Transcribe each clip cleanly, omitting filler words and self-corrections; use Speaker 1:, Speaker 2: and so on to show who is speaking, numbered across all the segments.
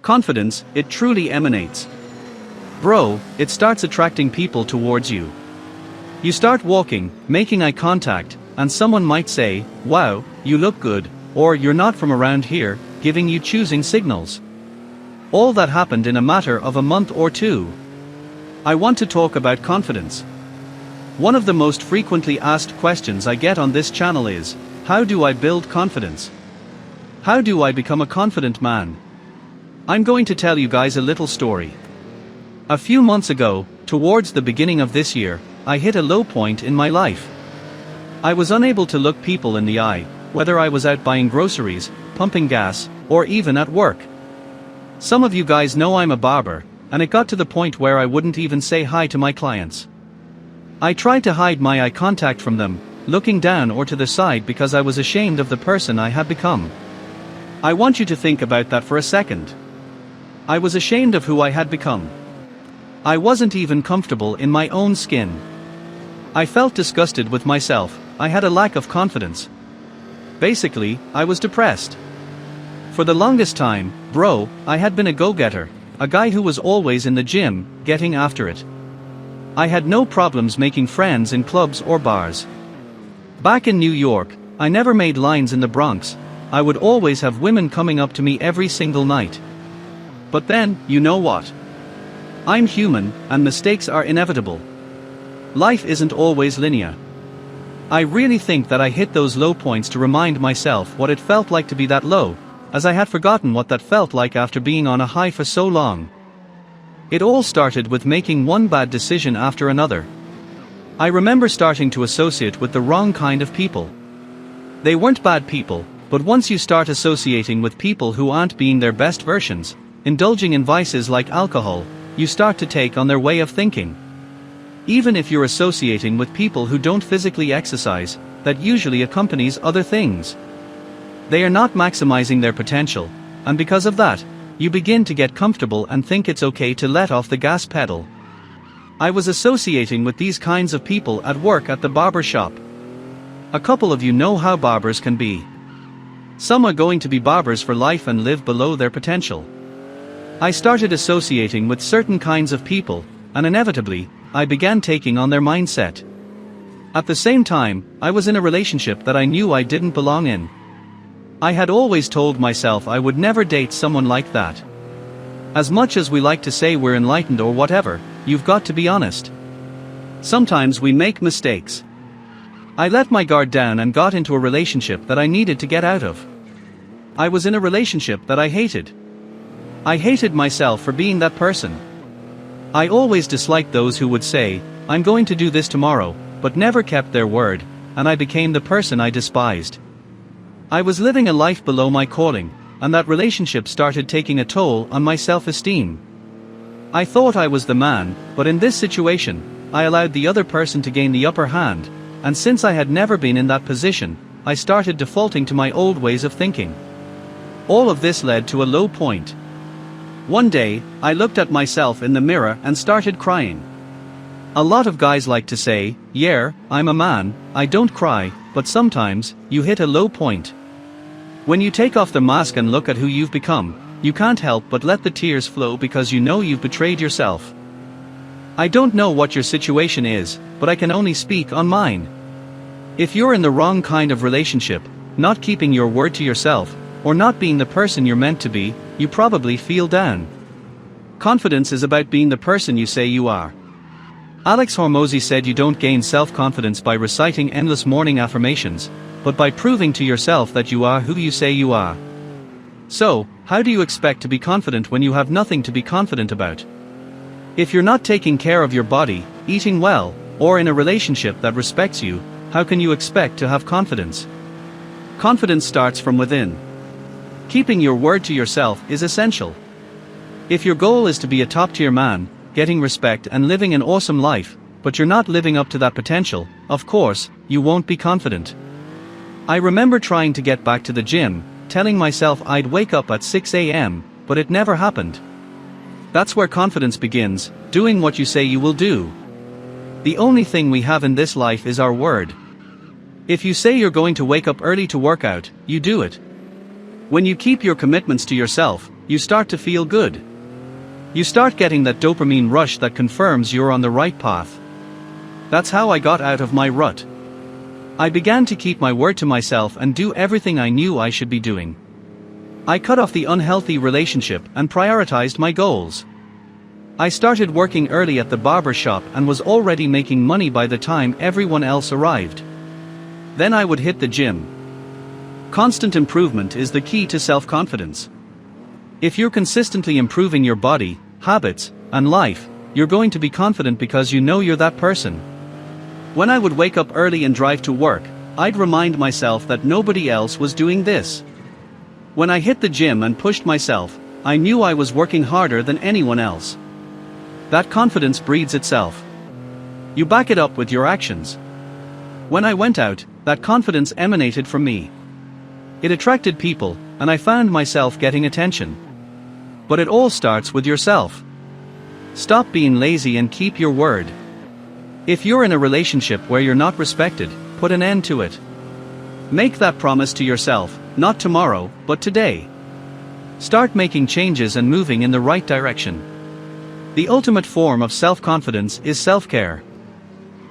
Speaker 1: Confidence, it truly emanates. Bro, it starts attracting people towards you. You start walking, making eye contact, and someone might say, "Wow, you look good," or "You're not from around here," giving you choosing signals. All that happened in a matter of a month or two. I want to talk about confidence. One of the most frequently asked questions I get on this channel is, how do I build confidence? How do I become a confident man? I'm going to tell you guys a little story. A few months ago, towards the beginning of this year, I hit a low point in my life. I was unable to look people in the eye, whether I was out buying groceries, pumping gas, or even at work. Some of you guys know I'm a barber, and it got to the point where I wouldn't even say hi to my clients. I tried to hide my eye contact from them, looking down or to the side because I was ashamed of the person I had become. I want you to think about that for a second. I was ashamed of who I had become. I wasn't even comfortable in my own skin. I felt disgusted with myself. I had a lack of confidence. Basically, I was depressed. For the longest time, bro, I had been a go-getter, a guy who was always in the gym, getting after it. I had no problems making friends in clubs or bars. Back in New York, I never made lines in the Bronx. I would always have women coming up to me every single night. But then, you know what? I'm human, and mistakes are inevitable. Life isn't always linear. I really think that I hit those low points to remind myself what it felt like to be that low, as I had forgotten what that felt like after being on a high for so long. It all started with making one bad decision after another. I remember starting to associate with the wrong kind of people. They weren't bad people, but once you start associating with people who aren't being their best versions, indulging in vices like alcohol, you start to take on their way of thinking. Even if you're associating with people who don't physically exercise, that usually accompanies other things. They are not maximizing their potential, and because of that, you begin to get comfortable and think it's okay to let off the gas pedal. I was associating with these kinds of people at work at the barber shop. A couple of you know how barbers can be. Some are going to be barbers for life and live below their potential. I started associating with certain kinds of people, and inevitably, I began taking on their mindset. At the same time, I was in a relationship that I knew I didn't belong in. I had always told myself I would never date someone like that. As much as we like to say we're enlightened or whatever, you've got to be honest. Sometimes we make mistakes. I let my guard down and got into a relationship that I needed to get out of. I was in a relationship that I hated. I hated myself for being that person. I always disliked those who would say, "I'm going to do this tomorrow," but never kept their word, and I became the person I despised. I was living a life below my calling, and that relationship started taking a toll on my self-esteem. I thought I was the man, but in this situation, I allowed the other person to gain the upper hand, and since I had never been in that position, I started defaulting to my old ways of thinking. All of this led to a low point. One day, I looked at myself in the mirror and started crying. A lot of guys like to say, "Yeah, I'm a man, I don't cry," but sometimes, you hit a low point. When you take off the mask and look at who you've become, you can't help but let the tears flow because you know you've betrayed yourself. I don't know what your situation is, but I can only speak on mine. If you're in the wrong kind of relationship, not keeping your word to yourself, or not being the person you're meant to be, you probably feel down. Confidence is about being the person you say you are. Alex Hormozi said you don't gain self-confidence by reciting endless morning affirmations, but by proving to yourself that you are who you say you are. So, how do you expect to be confident when you have nothing to be confident about? If you're not taking care of your body, eating well, or in a relationship that respects you, how can you expect to have confidence? Confidence starts from within. Keeping your word to yourself is essential. If your goal is to be a top-tier man, getting respect and living an awesome life, but you're not living up to that potential, of course, you won't be confident. I remember trying to get back to the gym, telling myself I'd wake up at 6 a.m., but it never happened. That's where confidence begins, doing what you say you will do. The only thing we have in this life is our word. If you say you're going to wake up early to work out, you do it. When you keep your commitments to yourself, you start to feel good. You start getting that dopamine rush that confirms you're on the right path. That's how I got out of my rut. I began to keep my word to myself and do everything I knew I should be doing. I cut off the unhealthy relationship and prioritized my goals. I started working early at the barber shop and was already making money by the time everyone else arrived. Then I would hit the gym. Constant improvement is the key to self-confidence. If you're consistently improving your body, habits, and life, you're going to be confident because you know you're that person. When I would wake up early and drive to work, I'd remind myself that nobody else was doing this. When I hit the gym and pushed myself, I knew I was working harder than anyone else. That confidence breeds itself. You back it up with your actions. When I went out, that confidence emanated from me. It attracted people, and I found myself getting attention. But it all starts with yourself. Stop being lazy and keep your word. If you're in a relationship where you're not respected, put an end to it. Make that promise to yourself, not tomorrow, but today. Start making changes and moving in the right direction. The ultimate form of self-confidence is self-care.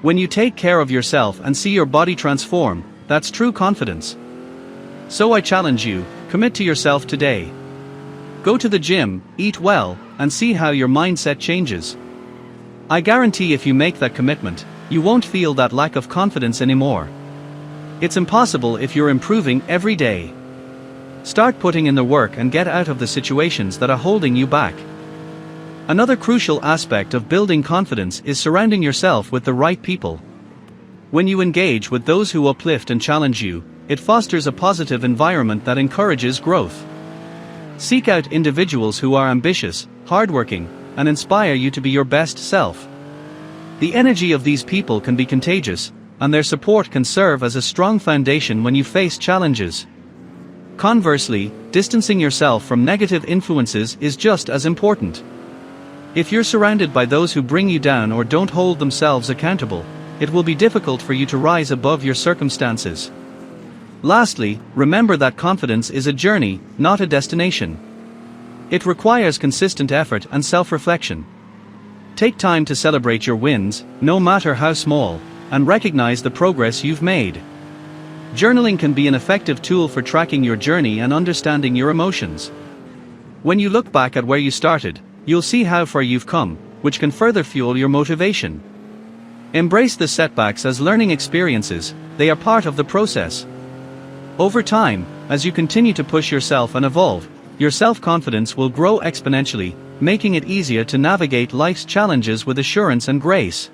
Speaker 1: When you take care of yourself and see your body transform, that's true confidence. So I challenge you, commit to yourself today. Go to the gym, eat well, and see how your mindset changes. I guarantee if you make that commitment, you won't feel that lack of confidence anymore. It's impossible if you're improving every day. Start putting in the work and get out of the situations that are holding you back. Another crucial aspect of building confidence is surrounding yourself with the right people. When you engage with those who uplift and challenge you, it fosters a positive environment that encourages growth. Seek out individuals who are ambitious, hardworking, and inspire you to be your best self. The energy of these people can be contagious, and their support can serve as a strong foundation when you face challenges. Conversely, distancing yourself from negative influences is just as important. If you're surrounded by those who bring you down or don't hold themselves accountable, it will be difficult for you to rise above your circumstances. Lastly, remember that confidence is a journey, not a destination. It requires consistent effort and self-reflection. Take time to celebrate your wins, no matter how small, and recognize the progress you've made. Journaling can be an effective tool for tracking your journey and understanding your emotions. When you look back at where you started, you'll see how far you've come, which can further fuel your motivation. Embrace the setbacks as learning experiences, they are part of the process. Over time, as you continue to push yourself and evolve, your self-confidence will grow exponentially, making it easier to navigate life's challenges with assurance and grace.